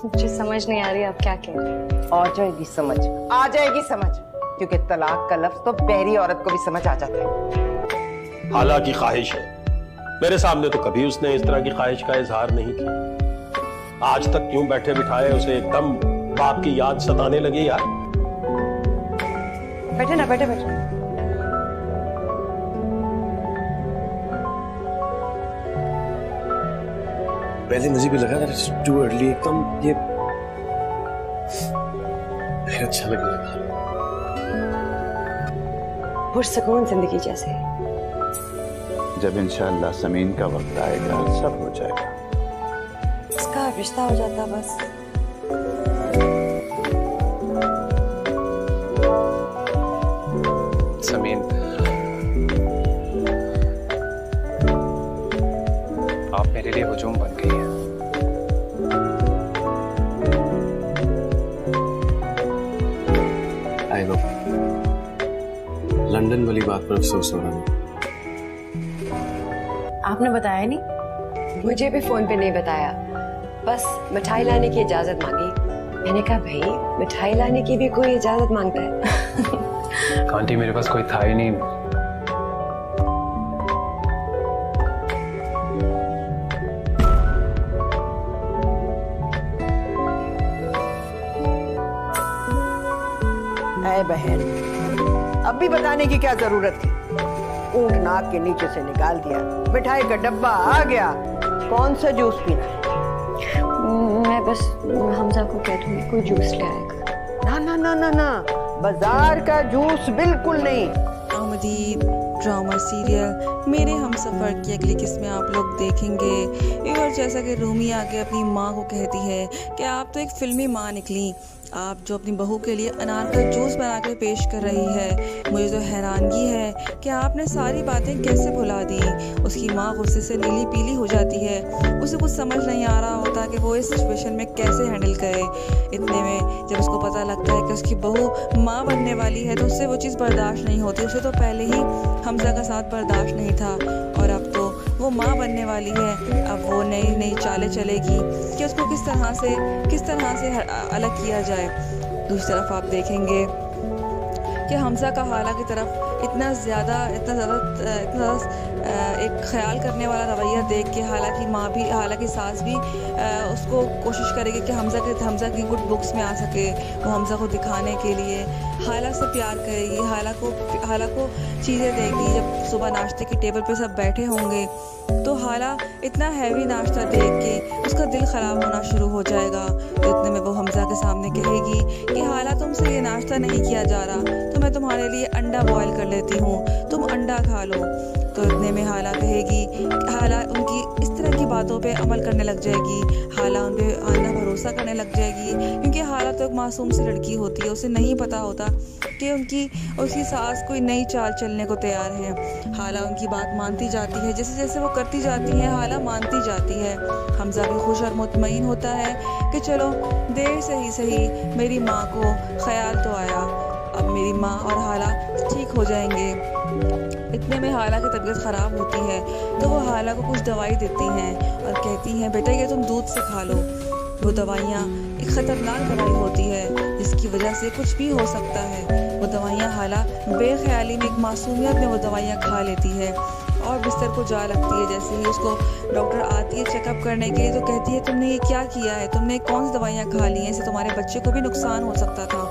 मुझे समझ नहीं आ रही आप क्या कह रहे हैं। आ जाएगी समझ, आ जाएगी समझ, क्योंकि तलाक का लफ्ज तो बहरी औरत को भी समझ आ जाता है। हालांकि ख्वाहिश है, मेरे सामने तो कभी उसने इस तरह की ख्वाहिश का इजहार नहीं किया। आज तक क्यों बैठे बिठाए उसे एकदम बाप की याद सताने लगी यार। बैठे ना, बैठे बैठे। पहले मुझे भी लगा था टू अर्ली, एकदम ये अच्छा लगने लगा। पुरसकून जिंदगी जैसे। जब इंशाअल्लाह ज़मीन का वक्त आएगा सब हो जाएगा। इसका रिश्ता हो जाता बस। ज़मीन, आप मेरे लिए हुजूम बन गई हैं। आई नो, लंदन वाली बात पर अफसोस हो रहा है। आपने बताया नहीं? मुझे भी फोन पे नहीं बताया, बस मिठाई लाने की इजाजत मांगी। मैंने कहा भाई मिठाई लाने की भी कोई इजाजत मांगता है? आंटी मेरे पास कोई था ही नहीं। ऐ बहन, अब भी बताने की क्या जरूरत थी? ऊंट नाक के नीचे से निकाल दिया, मिठाई का डब्बा आ गया। कौन सा जूस पीना है? मैं बस हमजा को कह दूंगी कोई जूस ले आएगा। ना ना ना ना ना, बाजार का जूस बिल्कुल नहीं। कॉमेडी ड्रामा सीरियल मेरे हमसफर की अगली किस्त में आप लोग देखेंगे। और जैसा कि रूमी आके अपनी माँ को कहती है कि आप तो एक फिल्मी माँ निकली, आप जो अपनी बहू के लिए अनार का जूस बना कर पेश कर रही है। मुझे तो हैरानगी है कि आपने सारी बातें कैसे भुला दी। उसकी माँ गुस्से से नीली पीली हो जाती है, उसे कुछ समझ नहीं आ रहा होता कि वो इस सिचुएशन में कैसे हैंडल करे। इतने में जब उसको पता लगता है कि उसकी बहू माँ बनने वाली है तो उससे वो चीज़ बर्दाश्त नहीं होती। उसे तो पहले ही हमजा का साथ बर्दाश्त नहीं था और अब तो वो माँ बनने वाली है। अब वो नई नई चालें चलेगी कि उसको किस तरह से अलग किया जाए। दूसरी तरफ आप देखेंगे कि हमजा का हाला की तरफ इतना ज़्यादा एक ख्याल करने वाला रवैया देख के हालांकि सास भी उसको कोशिश करेगी कि हमजा की गुड बुक्स में आ सके। वो हमजा को दिखाने के लिए हाला से प्यार करेगी, हाला को चीज़ें देगी। जब सुबह नाश्ते की टेबल पे सब बैठे होंगे तो हाला इतना हैवी नाश्ता देख के उसका दिल ख़राब होना शुरू हो जाएगा। तो इतने में वो हमजा के सामने कहेगी कि हाला तुमसे ये नाश्ता नहीं किया जा रहा, तो मैं तुम्हारे लिए अंडा बॉयल कर लेती हूँ, तुम अंडा खा लो। तो इतने में हाला उनकी इस तरह की बातों पे अमल करने लग जाएगी। हाला उन पे आना भरोसा करने लग जाएगी, क्योंकि हाला तो एक मासूम सी लड़की होती है। उसे नहीं पता होता कि उसकी सास कोई नई चाल चलने को तैयार है। हाला उनकी बात मानती जाती है, जैसे जैसे वो करती जाती है हाला मानती जाती है। हमजा भी खुश और मुतमईन होता है कि चलो देर से ही सही मेरी माँ को ख्याल तो आया, अब मेरी माँ और हाला ठीक हो जाएंगे। इतने में हाला की तबीयत ख़राब होती है तो वो हाला को कुछ दवाई देती हैं और कहती हैं बेटा ये तुम दूध से खा लो। वो दवाइयाँ एक ख़तरनाक दवाई होती है जिसकी वजह से कुछ भी हो सकता है। वो दवाइयाँ हाला बेख्याली में एक मासूमियत में वो दवाइयाँ खा लेती है और बिस्तर को जा लगती है। जैसे ही उसको डॉक्टर आती है चेकअप करने के लिए तो कहती है तुमने ये क्या किया है, तुमने कौन सी दवाइयाँ खा ली हैं, इससे तुम्हारे बच्चे को भी नुकसान हो सकता था,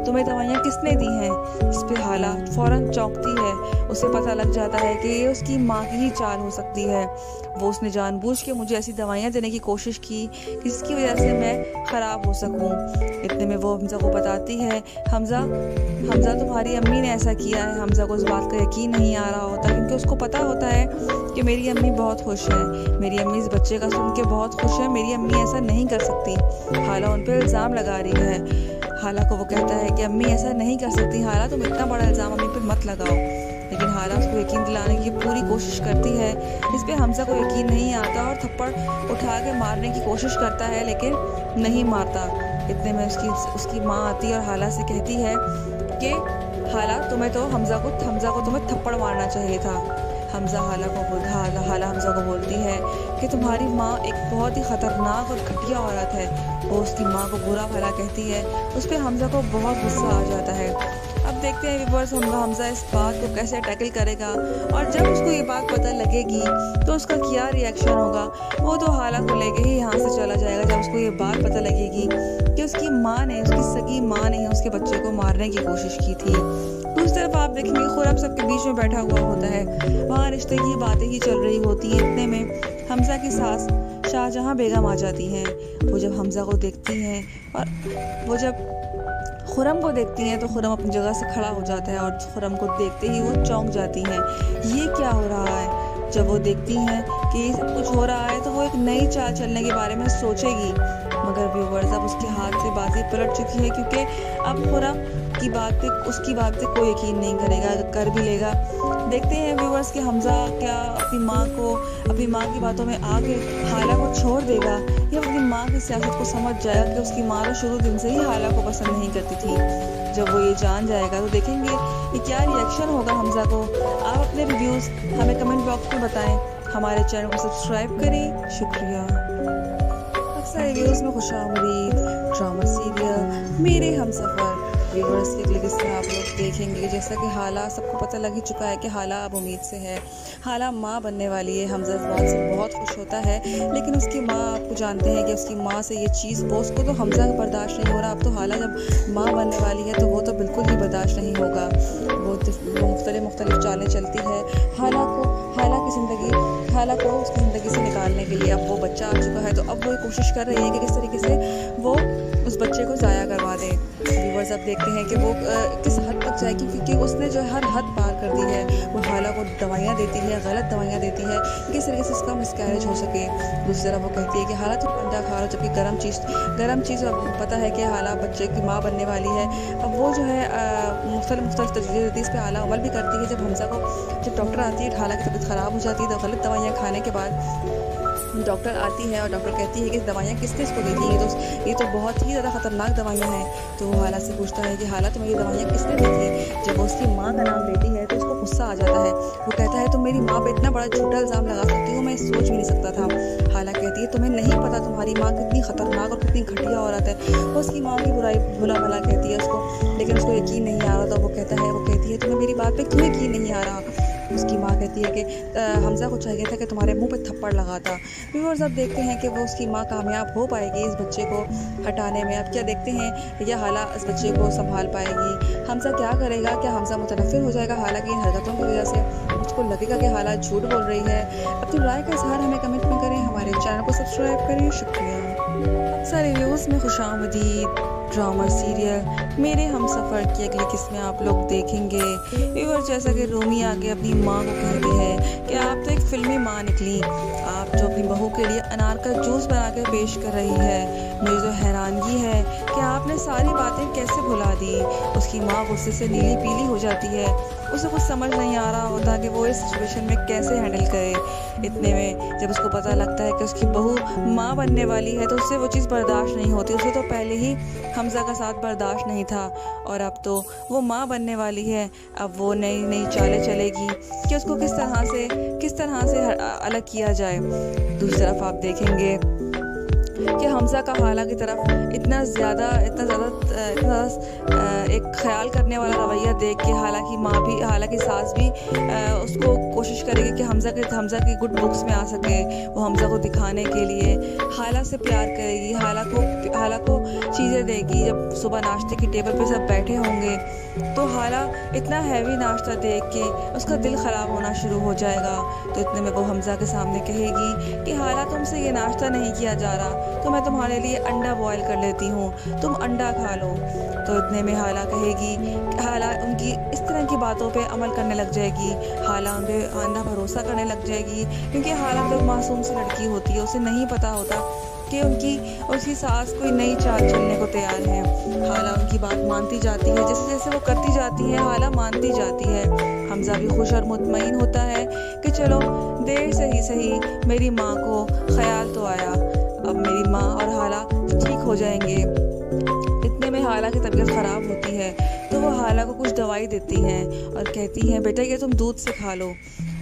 तुम्हें दवाइयाँ किसने दी हैं। इस पे हाला फ़ौरन चौंकती है, उसे पता लग जाता है कि ये उसकी माँ की ही चाल हो सकती है। वो उसने जानबूझ के मुझे ऐसी दवाइयाँ देने की कोशिश की जिसकी वजह से मैं ख़राब हो सकूँ। इतने में वो हमजा को बताती है हमजा तुम्हारी अम्मी ने ऐसा किया है। हमजा को इस बात का यकीन नहीं आ रहा होता, क्योंकि उसको पता होता है कि मेरी अम्मी बहुत खुश है, मेरी अम्मी इस बच्चे का सुन के बहुत खुश है, मेरी अम्मी ऐसा नहीं कर सकती। हाला उन पर इल्ज़ाम लगा रही है। हाला को वो कहता है कि अम्मी ऐसा नहीं कर सकती, हाला तुम इतना बड़ा इल्ज़ाम अम्मी पे मत लगाओ। लेकिन हाला उसको यकीन दिलाने की पूरी कोशिश करती है, जिस पे हमजा को यकीन नहीं आता और थप्पड़ उठा के मारने की कोशिश करता है लेकिन नहीं मारता। इतने में उसकी माँ आती है और हाला से कहती है कि हाला तुम्हें तो हमजा को तुम्हें थप्पड़ मारना चाहिए था। हाला हमजा को बोलती है कि तुम्हारी माँ एक बहुत ही ख़तरनाक और घटिया औरत है। वो उसकी माँ को बुरा भला कहती है। उस पर हमजा को बहुत गुस्सा आ जाता है। अब देखते हैं व्यूअर्स हमजा इस बात को कैसे टैकल करेगा, और जब उसको ये बात पता लगेगी तो उसका क्या रिएक्शन होगा। वो तो हाला को लेके ही यहाँ से चला जाएगा जब उसको ये बात पता लगेगी कि उसकी माँ ने, उसकी सगी माँ ने उसके बच्चे को मारने की कोशिश की थी। दूसरी तरफ आप देखेंगे खुरम सबके बीच में बैठा हुआ होता है। वहाँ रिश्ते की बातें ही चल रही होती हैं। इतने में हमजा की सास शाहजहां बेगम आ जाती हैं। वो जब हमजा को देखती हैं और वो जब खुरम को देखती हैं तो खुरम अपनी जगह से खड़ा हो जाता है, और खुरम को देखते ही वो चौंक जाती हैं। ये क्या हो रहा है? जब वो देखती हैं कि ये सब कुछ हो रहा है तो वो एक नई चाल चलने के बारे में सोचेगी, मगर व्यूअर्स अब उसके हाथ से बाजी पलट चुकी है, क्योंकि अब खुरम की बात पे, उसकी बात पे कोई यकीन नहीं करेगा, कर भी लेगा। देखते हैं व्यूअर्स कि हमजा क्या अपनी माँ की बातों में आके हाला को छोड़ देगा, या अपनी माँ की सियासत को समझ जाएगा कि उसकी माँ तो शुरू दिन से ही हाला को पसंद नहीं करती थी। जब वो ये जान जाएगा तो देखेंगे कि क्या रिएक्शन होगा हमजा को। आप अपने रिव्यूज़ हमें कमेंट बॉक्स में बताएं। हमारे चैनल को सब्सक्राइब करें। शुक्रिया। अक्सर रिव्यूज़ में खुशामदीद ड्रामा सीरियल मेरे हमसफ़र व्यूअर्स के लिए जिससे आप लोग देखेंगे, जैसा कि हाला सबको पता लग ही चुका है कि हाला अब उम्मीद से है, हाला माँ बनने वाली है। हमजा इस बात से बहुत खुश होता है, लेकिन उसकी माँ, आपको जानते हैं कि उसकी माँ से ये चीज़, वो उसको तो हमजा का बर्दाश्त नहीं हो रहा। अब तो हाला जब माँ बनने वाली है तो वो तो बिल्कुल ही बर्दाश्त नहीं होगा। वो मुख्तलिफ चालें चलती है हाला को उसकी ज़िंदगी से निकालने के लिए। अब वो बच्चा आ चुका है तो अब वो कोशिश कर रही है कि किस तरीके से वो उस बच्चे को ज़ाया करवा दे। व्यूअर्स अब देखते हैं कि वो किस हद तक जाएगी, क्योंकि उसने जो हर हद पार कर दी है। वो हाला को दवाइयाँ देती है, गलत दवाइयाँ देती है, किस तरीके से उसका मिसकैरेज हो सके। दूसरी तरफ वो कहती है कि हाला तुम अंडा खा लो, जबकि गर्म चीज़ पता है कि हाला बच्चे की माँ बनने वाली है। अब वो जो है मुख्तलिफ तजवीज़ देती है, इस पर हाला अमल भी करती है। जब डॉक्टर आती है, हाला की तबीयत ख़राब हो जाती है, तो गलत दवाइयाँ खाने के बाद डॉक्टर आती है और डॉक्टर कहती है कि दवाइयाँ किसने इसको दी थी, ये तो बहुत ही ज़्यादा ख़तरनाक दवाइयाँ हैं। तो वो हाला से पूछता है कि हाला तुम्हें ये दवाइयाँ किसने दी थी। जब वो उसकी माँ का नाम लेती है तो उसको गुस्सा आ जाता है। वो कहता है तुम मेरी माँ पे इतना बड़ा झूठा इल्ज़ाम लगा सकती हो, मैं सोच भी नहीं सकता था। हाला कहती है तुम्हें नहीं पता तुम्हारी माँ कितनी ख़तरनाक और कितनी घटिया औरत है। वो उसकी माँ की बुरा भला कहती है उसको, लेकिन उसको यकीन नहीं आ रहा। तो वो कहती है तुम्हें मेरी बात पर क्यों यकीन नहीं आ रहा। उसकी माँ कहती है कि हमजा को चाहिए था कि तुम्हारे मुंह पे थप्पड़ लगाता। व्यूअर्स अब देखते हैं कि वो उसकी माँ कामयाब हो पाएगी इस बच्चे को हटाने में। अब क्या देखते हैं क्या हाला इस बच्चे को संभाल पाएगी, हमजा क्या करेगा, क्या हमजा मुतनफ़िर हो जाएगा हाला की इन हरकतों की वजह से, उसको लगेगा कि हाला झूठ बोल रही है। अपनी राय का इज़हार हमें कमेंट में करें, हमारे चैनल को सब्सक्राइब करें। शुक्रिया। सारे रिव्यूज़ में खुशामदीद ड्रामा सीरियल मेरे हमसफ़र की अगली किस्में आप लोग देखेंगे। व्यूअर जैसा कि रूमी आके अपनी माँ को कहती है कि आप तो एक फिल्मी माँ निकली, आप जो अपनी बहू के लिए अनार का जूस बना के पेश कर रही है। मुझे तो हैरानगी है कि आपने सारी बातें कैसे भुला दी। उसकी माँ गुस्से से नीली पीली हो जाती है, उसे कुछ समझ नहीं आ रहा होता कि वो इस सिचुएशन में कैसे हैंडल करे। इतने में जब उसको पता लगता है कि उसकी बहू माँ बनने वाली है तो उससे वो चीज़ बर्दाश्त नहीं होती। उसे तो पहले ही हमजा का साथ बर्दाश्त नहीं था, और अब तो वो माँ बनने वाली है। अब वो नई नई चालें चलेगी कि उसको किस तरह से अलग किया जाए। दूसरी तरफ आप देखेंगे कि हमजा का हाला की तरफ इतना ज़्यादा एक ख्याल करने वाला रवैया देख के हाला की सास भी उसको कोशिश करेगी कि हमजा की गुड बुक्स में आ सके। वो हमजा को दिखाने के लिए हाला से प्यार करेगी, हाला को चीज़ें देगी। जब सुबह नाश्ते की टेबल पे सब बैठे होंगे तो हाला इतना हैवी नाश्ता देख के उसका दिल ख़राब होना शुरू हो जाएगा। तो इतने में वो हमजा के सामने कहेगी कि हाला तुमसे ये नाश्ता नहीं किया जा रहा, तो मैं तुम्हारे लिए अंडा बॉयल कर लेती हूँ, तुम अंडा खा लो। तो इतने में हाला उनकी इस तरह की बातों पे अमल करने लग जाएगी। हाला उन पे अंधा भरोसा करने लग जाएगी, क्योंकि हाला तो मासूम सी लड़की होती है, उसे नहीं पता होता कि उसकी सास कोई नई चाल चलने को तैयार है। हाला उनकी बात मानती जाती है, जैसे जैसे वो करती जाती है हाला मानती जाती है। हमजा भी खुश और मुतमईन होता है कि चलो देर से ही सही मेरी माँ को ख्याल तो आया, अब मेरी माँ और हाला ठीक हो जाएंगे। इतने में हाला की तबीयत ख़राब होती है तो वो हाला को कुछ दवाई देती हैं और कहती हैं बेटा ये तुम दूध से खा लो।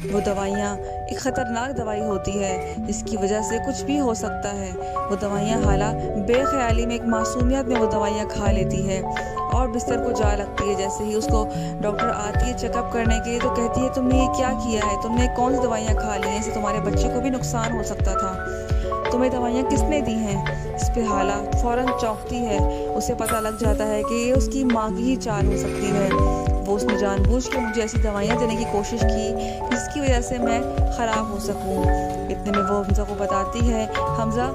वो दवाइयाँ एक ख़तरनाक दवाई होती है जिसकी वजह से कुछ भी हो सकता है। वो दवाइयाँ हाला बेख्याली में, एक मासूमियत में वो दवाइयाँ खा लेती है और बिस्तर को जा लगती है। जैसे ही उसको डॉक्टर आती है चेकअप करने के लिए तो कहती है तुमने ये क्या किया है, तुमने कौन सी दवाइयाँ खा ली हैं, इससे तुम्हारे बच्चे को भी नुकसान हो सकता था, तुम्हें दवाइयाँ किसने दी हैं। इस पे हाला फ़ौरन चौंकती है, उसे पता लग जाता है कि ये उसकी माँ की ही चाल हो सकती है। वो उसने जानबूझ के मुझे ऐसी दवाइयाँ देने की कोशिश की जिसकी वजह से मैं ख़राब हो सकूँ। इतने में वो हमज़ा को बताती है, हमज़ा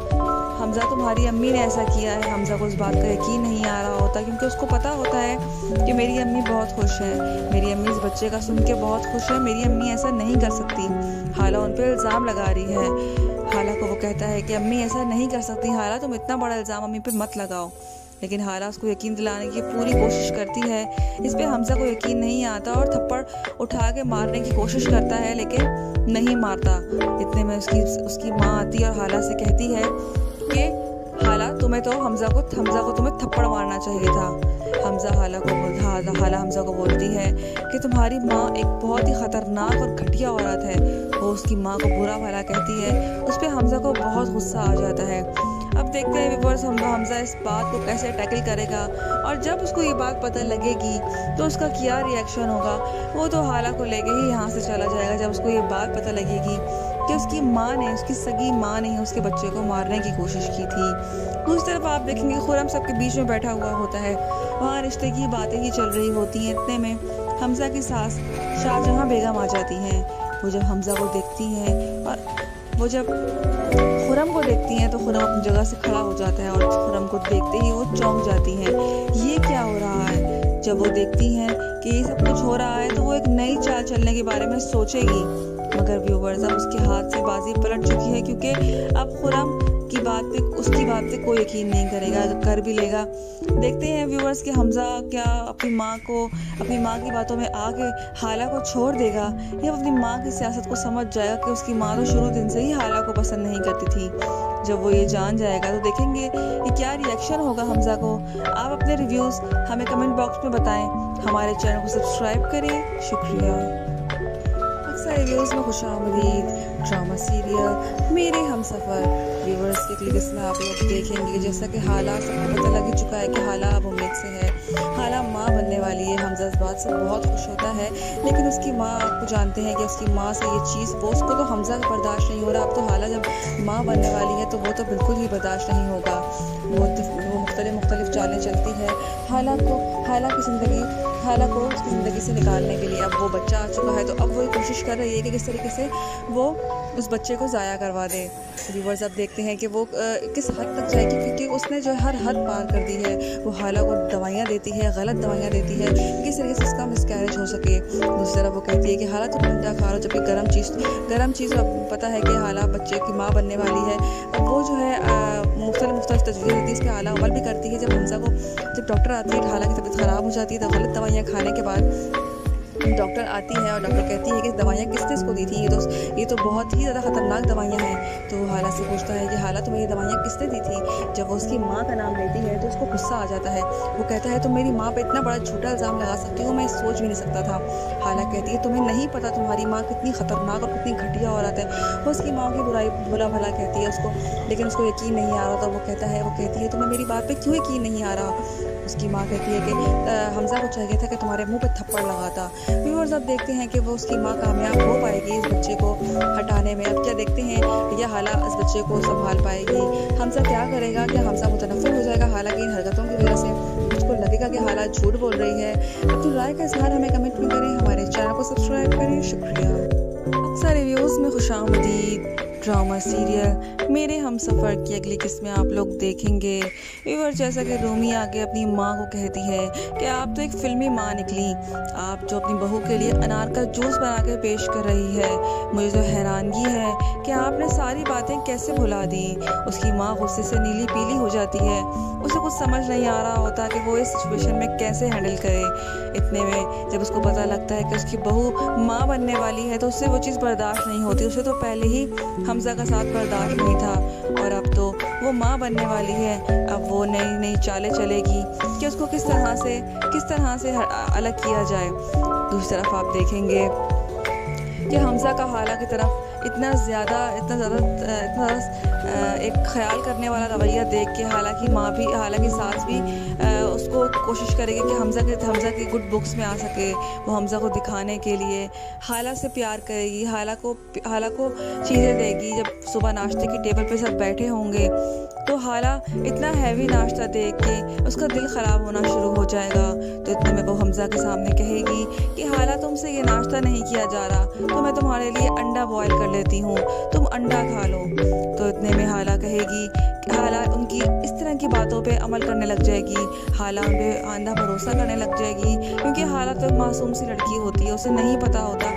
तुम्हारी अम्मी ने ऐसा किया है। हमज़ा को इस बात का यकीन नहीं आ रहा होता क्योंकि उसको पता होता है कि मेरी अम्मी बहुत खुश है, मेरी अम्मी इस बच्चे का सुन के बहुत खुश है, मेरी अम्मी ऐसा नहीं कर सकती। हाला उन पर इल्ज़ाम लगा रही है। हाला को वो कहता है कि अम्मी ऐसा नहीं कर सकती, हाला तुम इतना बड़ा इल्ज़ाम अम्मी पे मत लगाओ। लेकिन हाला उसको यकीन दिलाने की पूरी कोशिश करती है। इस पे हमज़ा को यकीन नहीं आता और थप्पड़ उठा के मारने की कोशिश करता है लेकिन नहीं मारता। इतने में उसकी माँ आती है और हाला से कहती है कि हाला तुम्हें तो हमज़ा को तुम्हें थप्पड़ मारना चाहिए था। हाला हमज़ा को बोलती है कि तुम्हारी माँ एक बहुत ही ख़तरनाक और घटिया औरत है। वो उसकी माँ को बुरा भला कहती है। उस पर हमज़ा को बहुत गुस्सा आ जाता है। अब देखते हैं व्यूअर्स हमज़ा इस बात को कैसे टैकल करेगा और जब उसको ये बात पता लगेगी तो उसका क्या रिएक्शन होगा। वो तो हाला को लेके ही यहाँ से चला जाएगा जब उसको ये बात पता लगेगी कि उसकी माँ ने, उसकी सगी माँ ने उसके बच्चे को मारने की कोशिश की थी। दूसरी तरफ आप देखेंगे खुर्रम सबके बीच में बैठा हुआ होता है, वहाँ रिश्ते की बातें ही चल रही होती हैं। इतने में हमज़ा की सास शाहजहां बेगम आ जाती हैं। वो जब हमज़ा को देखती हैं और वो जब खुर्रम को देखती हैं तो खुर्रम अपनी जगह से खड़ा हो जाता है और खुर्रम को देखते ही वो चौंक जाती हैं। ये क्या हो रहा है? जब वो देखती हैं कि ये सब कुछ हो रहा है तो वो एक नई चाल चलने के बारे में सोचेगी, मगर व्यूअर्स अब उसके हाथ से बाजी पलट चुकी है क्योंकि अब खुर्रम उसकी बात पे कोई यकीन नहीं करेगा, कर भी लेगा। देखते हैं व्यूअर्स कि हमज़ा क्या अपनी माँ की बातों में आके हाला को छोड़ देगा या अपनी माँ की सियासत को समझ जाएगा कि उसकी माँ तो शुरू दिन से ही हाला को पसंद नहीं करती थी। जब वो ये जान जाएगा तो देखेंगे कि क्या रिएक्शन होगा हमज़ा को। आप अपने रिव्यूज़ हमें कमेंट बॉक्स में बताएं, हमारे चैनल को सब्सक्राइब करें। शुक्रिया। अक्सर रिव्यूज़ में खुशामदीद। ड्रामा सीरियल मेरे हमसफ़र व्यूअर्स के क्लिप्स में आप लोग देखेंगे जैसा कि हाला सबको पता लग ही चुका है कि हाला अब उम्मीद से है, हाला माँ बनने वाली है। हमज़ा इस बात से बहुत खुश होता है लेकिन उसकी माँ, आपको जानते हैं कि उसकी माँ से ये चीज़ वो उसको तो हमज़ा का बर्दाश्त नहीं हो रहा। अब तो हाला जब माँ बनने वाली है तो वो तो बिल्कुल ही बर्दाश्त नहीं होगा। वो मुख्तलिफ चालें चलती है हाला को उसकी ज़िंदगी से निकालने के लिए। अब वो बच्चा आ चुका है तो अब वो कोशिश कर रही है कि किस तरीके से वो उस बच्चे को ज़ाया करवा दे। व्यूअर्स अब देखते हैं कि वो किस हद तक जाएगी क्योंकि उसने जो हर हद पार कर दी है। वो हाला को दवाइयाँ देती है, गलत दवाइयाँ देती है किस तरीके से उसका मिसकैरेज हो सके। दूसरी तरफ वो कहती है कि हाला तुम अंडा खा लो, जबकि गर्म चीज़ पता है कि हाला बच्चे की माँ बनने वाली है। अब वो जो है मुख्तलिफ तजवीज़ देती है, इस पर हाला अमल भी करती है। जब डॉक्टर आती है, हाला की तबीयत ख़राब हो जाती है तो गलत दवाइयाँ खाने के बाद डॉक्टर आती है और डॉक्टर कहती है कि दवाइयाँ किसने इसको दी थी, ये तो बहुत ही ज़्यादा ख़तरनाक दवाइयाँ हैं। तो हाला से पूछता है कि हाला तुम्हें ये दवाइयाँ किसने दी थी। जब वो उसकी माँ का नाम लेती है तो उसको गुस्सा आ जाता है। वो कहता है तुम मेरी माँ पे इतना बड़ा झूठा इल्ज़ाम लगा सकती हो, मैं सोच भी नहीं सकता था। हाला कहती है तुम्हें नहीं पता तुम्हारी माँ कितनी ख़तरनाक और कितनी घटिया औरत है। वो उसकी माँ की बुरा भला कहती है उसको, लेकिन उसको यकीन नहीं आ रहा। तो वो कहती है तुम्हें मेरी बात पर क्यों यकीन नहीं आ रहा। उसकी माँ कहती है कि हमज़ा को चाहिए था कि तुम्हारे मुंह पे थप्पड़ लगाता। व्यूअर्स अब देखते हैं कि वो उसकी माँ कामयाब हो पाएगी इस बच्चे को हटाने में। अब क्या देखते हैं या हाला इस बच्चे को संभाल पाएगी। हमज़ा क्या करेगा, क्या हमज़ा मुतनफ़िर हो जाएगा हाला की इन हरकतों की वजह से, उसको लगेगा कि हाला झूठ बोल रही है। अपनी राय का इज़हार हमें कमेंट में करें, हमारे चैनल को सब्सक्राइब करें। शुक्रिया। अक्सर रिव्यूज़ में खुशामदीद। ड्रामा सीरियल मेरे हमसफ़र की अगली किस्में आप लोग देखेंगे। व्यूअर जैसा कि रूमी आगे अपनी माँ को कहती है कि आप तो एक फ़िल्मी माँ निकली, आप जो अपनी बहू के लिए अनार का जूस बना के पेश कर रही है। मुझे तो हैरानगी है कि आपने सारी बातें कैसे भुला दी। उसकी माँ गुस्से से नीली पीली हो जाती है, उसे कुछ समझ नहीं आ रहा होता कि वो इस सिचुएशन में कैसे हैंडल करे। इतने में जब उसको पता लगता है कि उसकी बहू माँ बनने वाली है तो उससे वो चीज़ बर्दाश्त नहीं होती। उसे तो पहले ही हमज़ा का साथ बर्दाश्त नहीं था और अब तो वो माँ बनने वाली है। अब वो नई चालें चलेगी कि उसको किस तरह से अलग किया जाए। दूसरी तरफ आप देखेंगे कि हमज़ा का हाला की तरफ इतना ज़्यादा एक ख्याल करने वाला रवैया देख के हालांकि सास भी उसको कोशिश करेगी कि हमज़ा की गुड बुक्स में आ सके, वो हमज़ा को दिखाने के लिए हाला से प्यार करेगी, हाला को चीज़ें देगी। जब सुबह नाश्ते की टेबल पे सब बैठे होंगे तो हाला इतना हैवी नाश्ता देख के उसका दिल ख़राब होना शुरू हो जाएगा। तो इतने में वो हमज़ा के सामने कहेगी कि हाला तुमसे ये नाश्ता नहीं किया जा रहा, तो मैं तुम्हारे लिए अंडा बॉयल कर लेती हूँ, तुम अंडा खा लो। तो इतने में हाला कहेगी, हाला उनकी इस तरह की बातों पे अमल करने लग जाएगी, हाला उन पे आंधा भरोसा करने लग जाएगी, क्योंकि हाला तो एक मासूम सी लड़की होती है, उसे नहीं पता होता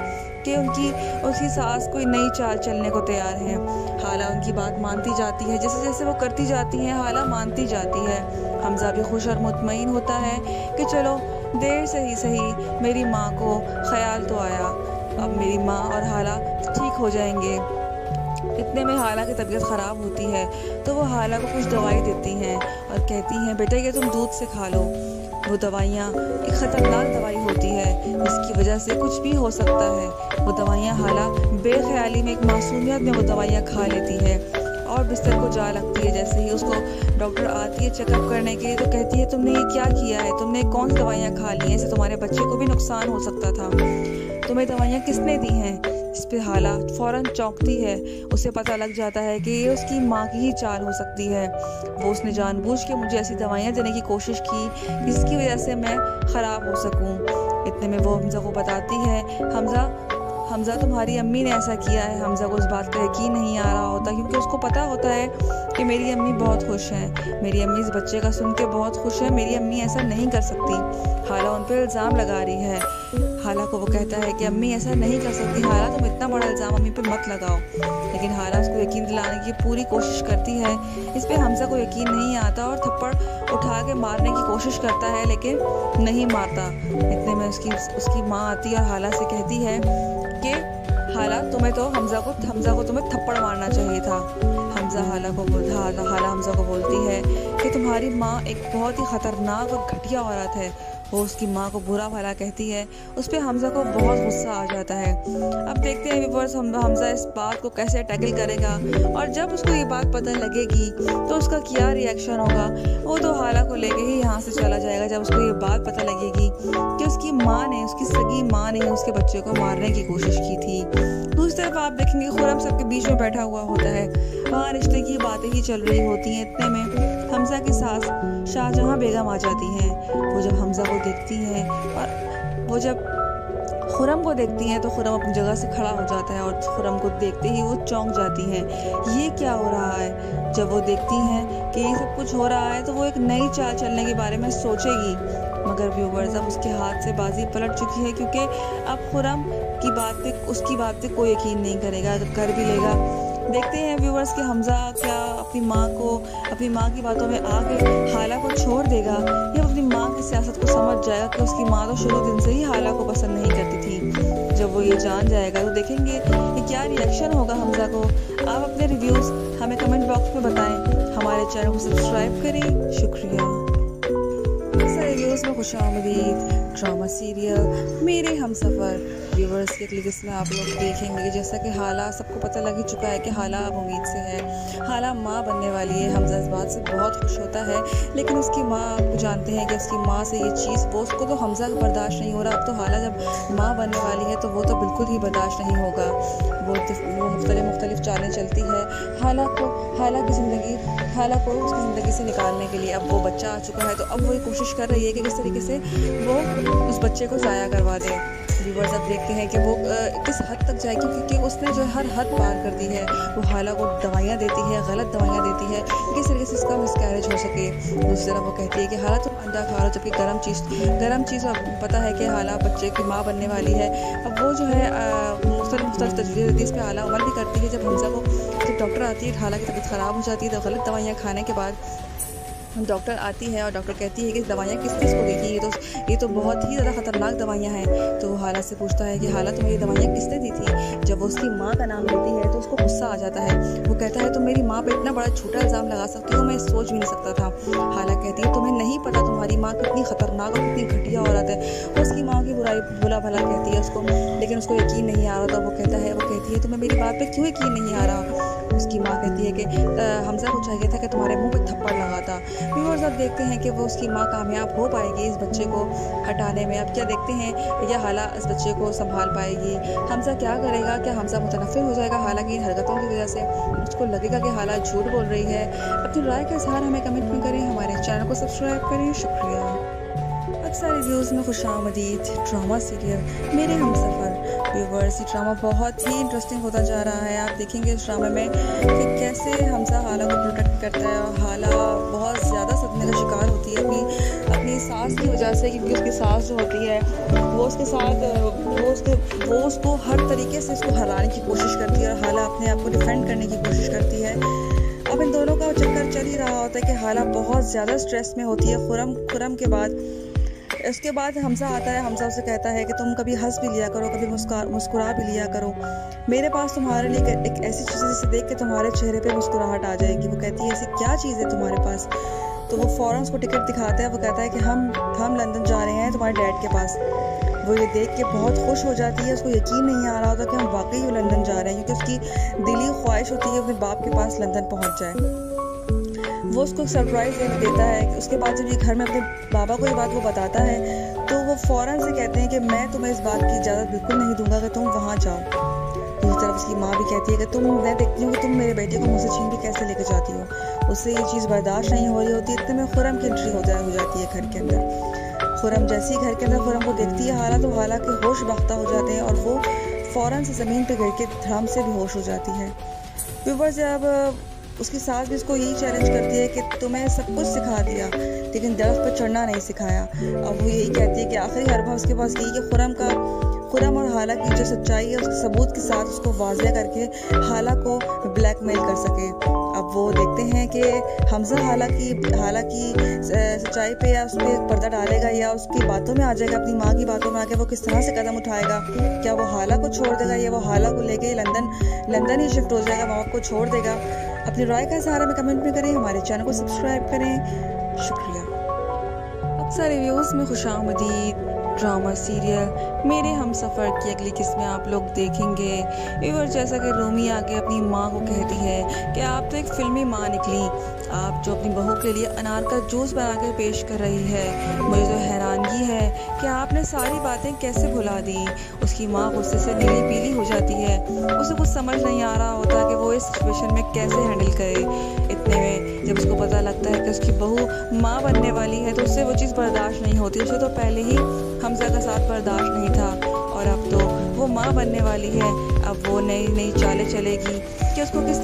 कि उसकी सास कोई नई चाल चलने को तैयार है। हाला उनकी बात मानती जाती है, जैसे जैसे वो करती जाती है हाला मानती जाती है। हमज़ा भी खुश और मुतमईन होता है कि चलो देर से ही सही मेरी माँ को ख्याल तो आया, अब मेरी माँ और हाला ठीक हो जाएंगे। इतने में हाला की तबीयत ख़राब होती है तो वो हाला को कुछ दवाई देती हैं और कहती हैं बेटा ये तुम दूध से खा लो। वो दवाइयाँ एक ख़तरनाक दवाई होती है जिसकी वजह से कुछ भी हो सकता है। वो दवाइयाँ हाला बेख्याली में एक मासूमियत में वो दवाइयाँ खा लेती है और बिस्तर को जा लगती है। जैसे ही उसको डॉक्टर आती है चेकअप करने के लिए तो कहती है तुमने ये क्या किया है, तुमने कौन सी दवाइयाँ खा ली हैं, इससे तुम्हारे बच्चे को भी नुकसान हो सकता था, तुम्हें दवाइयाँ किसने दी हैं। इस पे हाला फ़ौरन चौंकती है, उसे पता लग जाता है कि ये उसकी माँ की ही चाल हो सकती है। उसने जानबूझ के मुझे ऐसी दवाइयाँ देने की कोशिश की जिसकी वजह से मैं ख़राब हो सकूँ। इतने में वो हमज़ा को बताती है, हमज़ा तुम्हारी अम्मी ने ऐसा किया है। हमज़ा को उस बात का यकीन नहीं आ रहा होता क्योंकि उसको पता होता है कि मेरी अम्मी बहुत खुश हैं, मेरी अम्मी इस बच्चे का सुन के बहुत खुश है, मेरी अम्मी ऐसा नहीं कर सकती। हाला उन पर इल्ज़ाम लगा रही है। हाला को वो कहता है कि अम्मी ऐसा नहीं कर सकती, हाला तुम इतना बड़ा इल्ज़ाम अम्मी पे मत लगाओ। लेकिन हाला उसको यकीन दिलाने की पूरी कोशिश करती है। इस पर हमज़ा को यकीन नहीं आता और थप्पड़ उठा के मारने की कोशिश करता है लेकिन नहीं मारता। इतने में उसकी माँ आती है और हाला से कहती है कि हाला हमज़ा को तुम्हें थप्पड़ मारना चाहिए था। हाला हमज़ा को बोलती है कि तुम्हारी माँ एक बहुत ही ख़तरनाक और घटिया औरत है। वो उसकी माँ को बुरा भला कहती है, उस पर हमज़ा को बहुत गुस्सा आ जाता है। अब देखते हैं व्यूअर्स हमज़ा इस बात को कैसे टैकल करेगा और जब उसको ये बात पता लगेगी तो उसका क्या रिएक्शन होगा। वो तो हाला को लेके ही यहाँ से चला जाएगा जब उसको ये बात पता लगेगी कि उसकी सगी माँ ने उसके बच्चे को मारने की कोशिश की थी। दूसरी तरफ आप देखेंगे खुरम सबके बीच में बैठा हुआ होता है, वहाँ रिश्ते की बातें ही चल रही होती हैं। इतने में हमज़ा की सास शाहजहां बेगम आ जाती हैं। वो जब हमज़ा को देखती हैं और वो जब खुरम को देखती हैं तो खुरम अपनी जगह से खड़ा हो जाता है और खुरम को देखते ही वो चौंक जाती हैं, ये क्या हो रहा है। जब वो देखती हैं कि ये सब कुछ हो रहा है तो वो एक नई चाल चलने के बारे में सोचेगी, मगर व्यूवर्स अब उसके हाथ से बाजी पलट चुकी है क्योंकि अब खुरम उसकी बात पे कोई यकीन नहीं करेगा, अगर कर भी लेगा। देखते हैं व्यूवर्स कि हमज़ा क्या अपनी माँ की बातों में आके हाला को छोड़ देगा या अपनी माँ की सियासत को समझ जाएगा कि उसकी माँ तो शुरू दिन से ही हाला को पसंद नहीं करती थी। जब वो ये जान जाएगा तो देखेंगे कि क्या रिएक्शन होगा हमज़ा को। आप अपने रिव्यूज़ हमें कमेंट बॉक्स में बताएं, हमारे चैनल को सब्सक्राइब करें। शुक्रिया। रिव्यूज़ में खुशामदीद। ड्रामा सीरियल मेरे हमसफ़र व्यूवर्स के क्लिक्स में आप लोग देखेंगे जैसा कि हाला सबको पता लग ही चुका है कि हाला अब उम्मीद से है, हाला माँ बनने वाली है। हमज़ा इस बात से बहुत खुश होता है लेकिन उसकी माँ आपको जानते हैं कि उसकी माँ से ये चीज़ वो उसको तो हमज़ा का बर्दाश्त नहीं हो रहा। अब तो हाला जब माँ बनने वाली है तो वो तो बिल्कुल ही बर्दाश्त नहीं होगा। वो मुख्तलिफ चालें चलती है हाला को उसकी ज़िंदगी से निकालने के लिए। अब वो बच्चा आ चुका है तो अब वो कोशिश कर रही है कि किस तरीके से वो उस बच्चे को ज़ाया करवा दे। व्यूवर्स अब देखते हैं कि वो किस हद तक जाएगी क्योंकि उसने जो हर हद पार कर दी है। वो हाला को दवाइयाँ देती है, गलत दवाइयाँ देती है किस तरीके से इसका मिसकैरेज हो सके। दूसरी तरफ वो कहती है कि हाला तुम अंडा खा लो, जबकि गर्म चीज़ पता है कि हाला बच्चे की माँ बनने वाली है। अब वो जो है मुख्तलिफ तजवीज़ देती है, इस पर हाला अमल भी करती है। जब हमज़ा को जब डॉक्टर आती है हाला की तबीयत ख़राब हो जाती है तो गलत दवाइयाँ खाने के बाद डॉक्टर आती है और डॉक्टर कहती है कि दवाइयाँ किस किस को दी थी, ये तो बहुत ही ज़्यादा ख़तरनाक दवाइयाँ हैं। तो हाला से पूछता है कि हाला तुम्हें ये दवाइयाँ किसने दी थी। जब वो उसकी माँ का नाम लेती है तो उसको गुस्सा आ जाता है। वो कहता है तुम मेरी माँ पे इतना बड़ा झूठा इल्ज़ाम लगा सकती हो, मैं सोच भी नहीं सकता था। हाला कहती है तुम्हें नहीं पता तुम्हारी माँ कितनी ख़तरनाक और कितनी घटिया औरत है। वो उसकी माँ की बुराई बुला भला कहती है उसको, लेकिन उसको यकीन नहीं आ रहा था। वो कहती है तुम्हें मेरी बात पे क्यों यकीन नहीं आ रहा। उसकी माँ कहती है कि हमजा को चाहिए था कि तुम्हारे मुंह पे थप्पड़ लगाता। व्यूअर्स, अब देखते हैं कि वो उसकी माँ कामयाब हो पाएगी इस बच्चे को हटाने में। अब क्या देखते हैं या हाला इस बच्चे को संभाल पाएगी, हमजा क्या करेगा, क्या हमजा मुतनफ़िर हो जाएगा हाला की हरकतों की वजह से, उसको लगेगा कि हाला झूठ बोल रही है। अपनी राय का इजहार हमें कमेंट में करें, हमारे चैनल को सब्सक्राइब करें। शुक्रिया। अक्सर रिव्यूज़ में खुशामदीद ड्रामा सीरियल मेरे हमसफ़र। व्यूवर्स, ये ड्रामा बहुत ही इंटरेस्टिंग होता जा रहा है। आप देखेंगे इस ड्रामे में कि कैसे हमजा हाला को प्रोटेक्ट करता है और हाला बहुत ज़्यादा सदमे का शिकार होती है अपनी सास की वजह से, क्योंकि उसकी सास जो होती है वो उसके साथ वो उसको हर तरीके से उसको हराने की कोशिश करती है और हाला अपने आप को डिफेंड करने की कोशिश करती है। अब इन दोनों का चक्कर चल ही रहा होता है कि हाला बहुत ज़्यादा स्ट्रेस में होती है। खुरम के बाद उसके बाद हमजा आता है। हमजा उसे कहता है कि तुम कभी हंस भी लिया करो, कभी मुस्कुरा भी लिया करो। मेरे पास तुम्हारे लिए एक ऐसी चीज़ है जिसे देख के तुम्हारे चेहरे पे मुस्कुराहट आ जाएगी। वो कहती है ऐसी क्या चीज़ है तुम्हारे पास। तो वो फ़ौरन उसको टिकट दिखाता है। वो कहता है कि हम लंदन जा रहे हैं तुम्हारे डैड के पास। वो ये देख के बहुत खुश हो जाती है। उसको यकीन नहीं आ रहा होता कि हम वाकई वो लंदन जा रहे हैं, क्योंकि उसकी दिली ख्वाहिश होती है अपने बाप के पास लंदन पहुँच जाए। वो उसको सरप्राइज़ देता है कि उसके बाद जब ये घर में अपने बाबा को ये बात वो बताता है तो वो फ़ौरन से कहते हैं कि मैं तुम्हें इस बात की इजाज़त बिल्कुल नहीं दूंगा कि तुम वहाँ जाओ। दूसरी तरफ उसकी माँ भी कहती है कि मैं देखती हूँ कि तुम मेरे बेटे को मुझसे छीन के कैसे लेके जाती हो। उससे ये चीज़ बर्दाश्त नहीं हो रही होती। इतने में खुरम की एंट्री हो जाती है घर के अंदर। खुरम जैसे ही घर के अंदर खुरम को देखती है हाला, तो हाला के होश बाख्ता हो जाते हैं और वो फ़ौरन से ज़मीन पर गिर के धड़ाम से बेहोश हो जाती है। व्यूअर्स, जब उसकी सास भी उसको यही चैलेंज करती है कि तुम्हें सब कुछ सिखा दिया लेकिन दरख्त पर चढ़ना नहीं सिखाया। अब वो यही कहती है कि आखिरी हरबा उसके पास यही कि खुरम और हाला की जो सच्चाई है उसके सबूत के साथ उसको वाज़ेह करके हाला को ब्लैकमेल कर सके। अब वो देखते हैं कि हमजा हाला की सच्चाई पे या उस पर पर्दा डालेगा या उसकी बातों में आ जाएगा, अपनी माँ की बातों में आके वो किस तरह से कदम उठाएगा। क्या वो हाला को छोड़ देगा या वो हाला को लेके लंदन ही शिफ्ट हो जाएगा, माँ को छोड़ देगा। अपनी राय का इज़हार हमें कमेंट में करें, हमारे चैनल को सब्सक्राइब करें। शुक्रिया। अक्सर रिव्यूज़ में खुशामदीद ड्रामा सीरियल मेरे हमसफ़र की अगली किस्में आप लोग देखेंगे। व्यूअर, जैसा कि रूमी आके अपनी माँ को कहती है कि आप तो एक फ़िल्मी माँ निकली, आप जो अपनी बहू के लिए अनार का जूस बना के पेश कर रही है। मुझे तो हैरानगी है कि आपने सारी बातें कैसे भुला दी। उसकी माँ गुस्से से नीली पीली हो जाती है। उसे कुछ समझ नहीं आ रहा होता कि वो इस सिचुएशन में कैसे हैंडल करे। इतने में जब उसको पता लगता है कि उसकी बहू माँ बनने वाली है तो उससे वो चीज़ बर्दाश्त नहीं होती। उसे तो पहले ही हमजा का साथ बर्दाश्त नहीं था और अब तो वो माँ बनने वाली है। अब वो नई चालें चलेगी कि उसको किस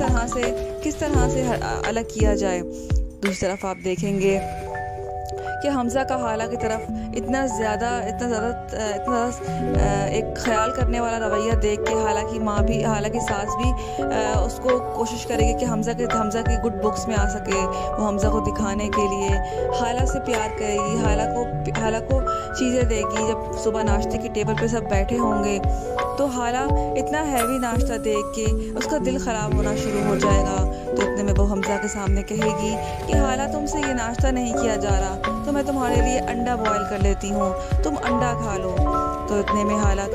तरह से अलग किया जाए। दूसरी तरफ आप देखेंगे कि हमजा का हाला की तरफ इतना ज़्यादा एक ख्याल करने वाला रवैया देख के हाला की सास भी उसको कोशिश करेगी कि हमजा की गुड बुक्स में आ सके। वो हमजा को दिखाने के लिए हाला से प्यार करेगी, हाला को चीज़ें देगी। जब सुबह नाश्ते की टेबल पे सब बैठे होंगे तो हाला इतना हैवी नाश्ता देख के उसका दिल ख़राब होना शुरू हो जाएगा। तो इतने में वो हमजा के सामने कहेगी कि हाला तुमसे ये नाश्ता नहीं किया जा रहा, तो मैं तुम्हारे लिए अंडा बॉयल कर लेती हूँ, तुम अंडा खा लो। तो इतने में हाला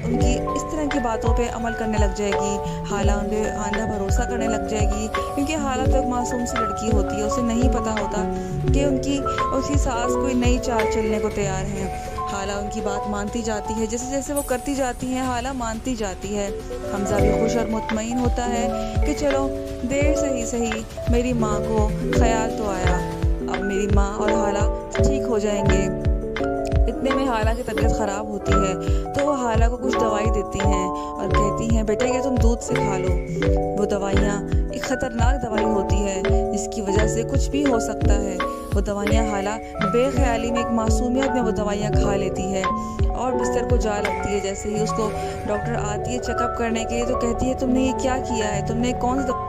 उनकी इस तरह की बातों पे अमल करने लग जाएगी। हाला उन पर आंधा भरोसा करने लग जाएगी, क्योंकि हाला तो एक मासूम सी लड़की होती है। उसे नहीं पता होता कि उसकी सास कोई नई चाल चलने को तैयार है। हाला उनकी बात मानती जाती है, जैसे जैसे वो करती जाती हैं हाला मानती जाती है। हमजा भी खुश और मुतमईन होता है कि चलो देर से ही सही मेरी माँ को ख्याल तो आया, अब मेरी माँ और हाला ठीक हो जाएंगे। इतने में हाला की तबीयत ख़राब होती है तो वो हाला को कुछ दवाई देती हैं और कहती हैं बेटा ये तुम दूध से खा लो। वो दवाइयाँ एक ख़तरनाक दवाई होती है जिसकी वजह से कुछ भी हो सकता है। वो दवाइयाँ हाला बेख्याली में एक मासूमियत में वो दवाइयाँ खा लेती है और बिस्तर को जा लगती है। जैसे ही उसको डॉक्टर आती है चेकअप करने के लिए तो कहती है तुमने ये क्या किया है, तुमने कौन सी